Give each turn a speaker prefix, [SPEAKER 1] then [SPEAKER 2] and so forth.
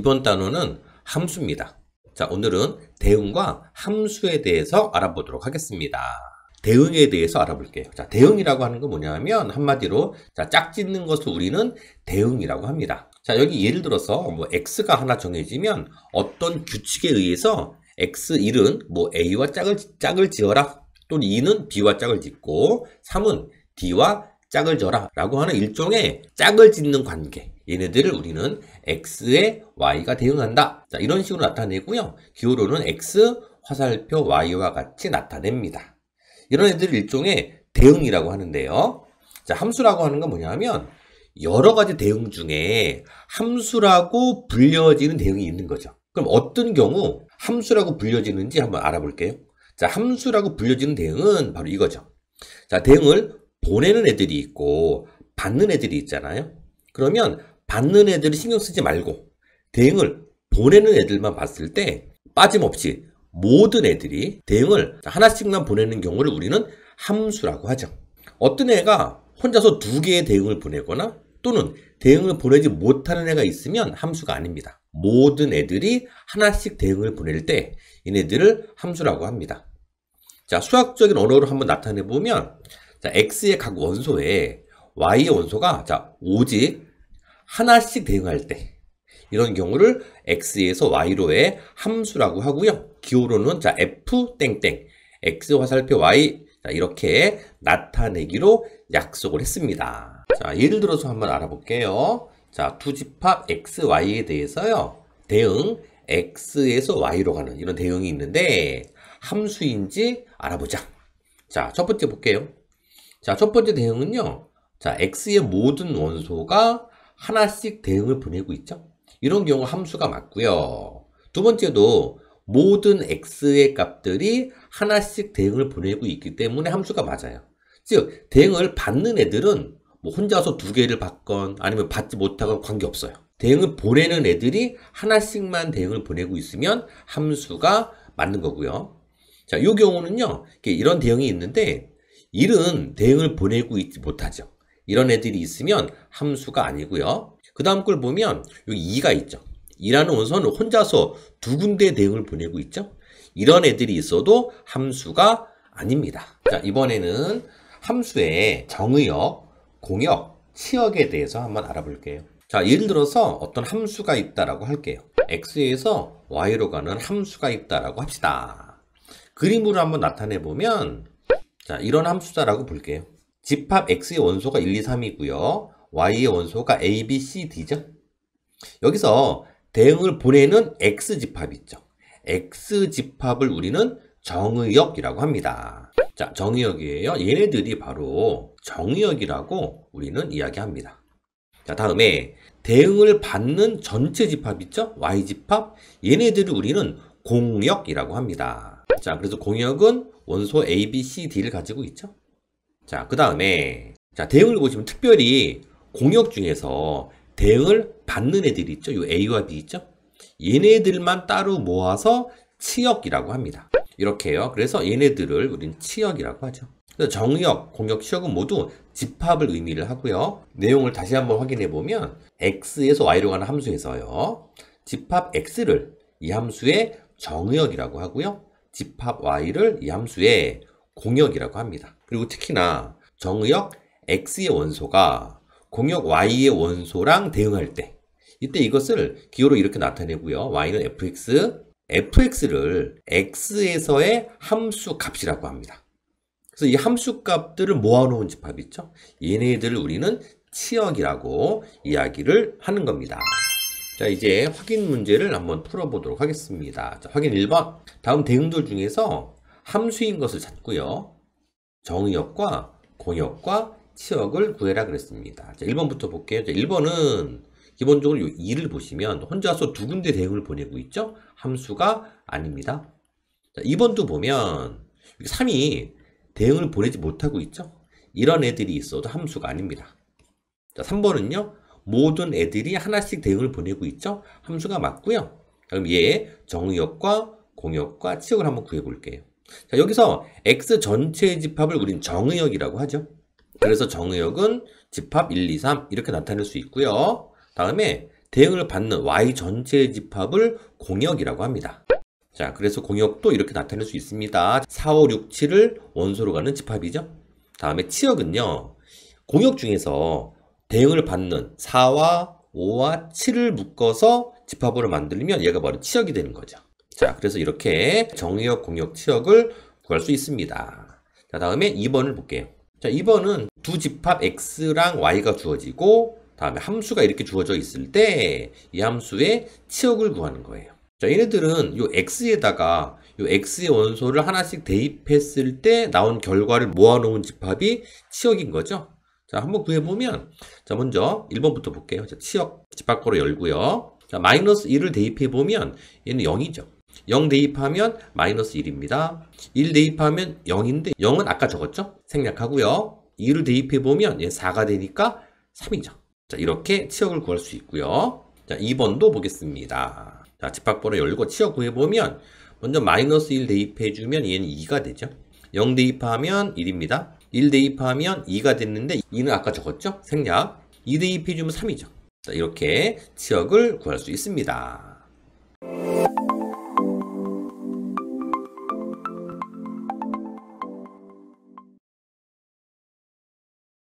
[SPEAKER 1] 이번 단어는 함수입니다. 자, 오늘은 대응과 함수에 대해서 알아보도록 하겠습니다. 대응에 대해서 알아볼게요. 자, 대응이라고 하는 건 뭐냐면 한마디로 짝짓는 것을 우리는 대응이라고 합니다. 자, 여기 예를 들어서 x가 하나 정해지면 어떤 규칙에 의해서 x1은 a와 짝을 지어라, 또는 2는 b와 짝을 짓고 3은 d와 짝을 져라 라고 하는 일종의 짝을 짓는 관계, 얘네들을 우리는 x에 y가 대응한다. 자, 이런 식으로 나타내고요. 기호로는 x 화살표 y와 같이 나타냅니다. 이런 애들을 일종의 대응이라고 하는데요. 자, 함수라고 하는 건 뭐냐면 여러 가지 대응 중에 함수라고 불려지는 대응이 있는 거죠. 그럼 어떤 경우 함수라고 불려지는지 한번 알아볼게요. 자, 함수라고 불려지는 대응은 바로 이거죠. 자, 대응을 보내는 애들이 있고 받는 애들이 있잖아요. 그러면 받는 애들을 신경 쓰지 말고 대응을 보내는 애들만 봤을 때 빠짐없이 모든 애들이 대응을 하나씩만 보내는 경우를 우리는 함수라고 하죠. 어떤 애가 혼자서 두 개의 대응을 보내거나 또는 대응을 보내지 못하는 애가 있으면 함수가 아닙니다. 모든 애들이 하나씩 대응을 보낼 때 얘네들을 함수라고 합니다. 자, 수학적인 언어로 한번 나타내 보면, 자, x의 각 원소에 y의 원소가 오직 하나씩 대응할 때 이런 경우를 x에서 y로의 함수라고 하고요. 기호로는 f 땡땡 x 화살표 y, 이렇게 나타내기로 약속을 했습니다. 자, 예를 들어서 한번 알아볼게요. 자, 투집합 x, y에 대해서요. 대응 x에서 y로 가는 이런 대응이 있는데 함수인지 알아보자. 자, 첫 번째 볼게요. 자, 첫 번째 대응은요. 자, x의 모든 원소가 하나씩 대응을 보내고 있죠. 이런 경우 함수가 맞고요. 두 번째도 모든 x의 값들이 하나씩 대응을 보내고 있기 때문에 함수가 맞아요. 즉, 대응을 받는 애들은 혼자서 두 개를 받건 아니면 받지 못하건 관계없어요. 대응을 보내는 애들이 하나씩만 대응을 보내고 있으면 함수가 맞는 거고요. 자, 이 경우는요. 이런 대응이 있는데 1은 대응을 보내고 있지 못하죠. 이런 애들이 있으면 함수가 아니고요. 그 다음 걸 보면 여기 2가 있죠. 2라는 원소는 혼자서 두 군데 대응을 보내고 있죠. 이런 애들이 있어도 함수가 아닙니다. 자, 이번에는 함수의 정의역, 공역, 치역에 대해서 한번 알아볼게요. 자, 예를 들어서 어떤 함수가 있다라고 할게요. x에서 y로 가는 함수가 있다라고 합시다. 그림으로 한번 나타내 보면, 자, 이런 함수다라고 볼게요. 집합 x의 원소가 1, 2, 3이고요. y의 원소가 a, b, c, d죠. 여기서 대응을 보내는 x집합이 있죠. x집합을 우리는 정의역이라고 합니다. 자, 정의역이에요. 얘네들이 바로 정의역이라고 우리는 이야기합니다. 자, 다음에 대응을 받는 전체 집합 있죠? y집합. 얘네들을 우리는 공역이라고 합니다. 자, 그래서 공역은 원소 a, b, c, d를 가지고 있죠. 자, 그 다음에 자, 대응을 보시면 특별히 공역 중에서 대응을 받는 애들이 있죠. 요 a와 b 있죠. 얘네들만 따로 모아서 치역이라고 합니다. 이렇게요. 그래서 얘네들을 우리는 치역이라고 하죠. 그래서 정역, 공역, 치역은 모두 집합을 의미를 하고요. 내용을 다시 한번 확인해 보면 x에서 y로 가는 함수에서요. 집합 x를 이 함수의 정의역이라고 하고요. 집합 y를 이 함수의 공역이라고 합니다. 그리고 특히나 정의역 x의 원소가 공역 y의 원소랑 대응할 때 이때 이것을 기호로 이렇게 나타내고요. y는 fx를 x에서의 함수 값이라고 합니다. 그래서 이 함수 값들을 모아놓은 집합 있죠. 얘네들을 우리는 치역이라고 이야기를 하는 겁니다. 자, 이제 확인 문제를 한번 풀어보도록 하겠습니다. 자, 확인 1번. 다음 대응들 중에서 함수인 것을 찾고요. 정의역과 공역과 치역을 구해라 그랬습니다. 자, 1번부터 볼게요. 자, 1번은 기본적으로 이 2를 보시면 혼자서 두 군데 대응을 보내고 있죠? 함수가 아닙니다. 자, 2번도 보면 3이 대응을 보내지 못하고 있죠? 이런 애들이 있어도 함수가 아닙니다. 자, 3번은요. 모든 애들이 하나씩 대응을 보내고 있죠? 함수가 맞고요. 그럼 얘 정의역과 공역과 치역을 한번 구해볼게요. 자, 여기서 x 전체의 집합을 우린 정의역이라고 하죠. 그래서 정의역은 집합 1, 2, 3 이렇게 나타낼 수 있고요. 다음에 대응을 받는 y 전체의 집합을 공역이라고 합니다. 자, 그래서 공역도 이렇게 나타낼 수 있습니다. 4, 5, 6, 7을 원소로 가는 집합이죠. 다음에 치역은요, 공역 중에서 대응을 받는 4와 5와 7을 묶어서 집합으로 만들면 얘가 바로 치역이 되는 거죠. 자, 그래서 이렇게 정의역, 공역, 치역을 구할 수 있습니다. 자, 다음에 2번을 볼게요. 자, 2번은 두 집합 x랑 y가 주어지고 다음에 함수가 이렇게 주어져 있을 때 이 함수의 치역을 구하는 거예요. 자, 얘네들은 요 x에다가 요 x의 원소를 하나씩 대입했을 때 나온 결과를 모아놓은 집합이 치역인 거죠. 자, 한번 구해보면, 자, 먼저 1번부터 볼게요. 자, 치역 집합괄호 열고요. 자, 마이너스 1을 대입해보면 얘는 0이죠. 0 대입하면 마이너스 1입니다. 1 대입하면 0인데 0은 아까 적었죠? 생략하고요. 2를 대입해보면 얘 4가 되니까 3이죠. 자, 이렇게 치역을 구할 수 있고요. 자, 2번도 보겠습니다. 자, 집합번호 열고 치역 구해보면 먼저 마이너스 1 대입해주면 얘는 2가 되죠. 0 대입하면 1입니다. 1 대입하면 2가 됐는데 2는 아까 적었죠? 생략. 2 대입해주면 3이죠. 자, 이렇게 치역을 구할 수 있습니다.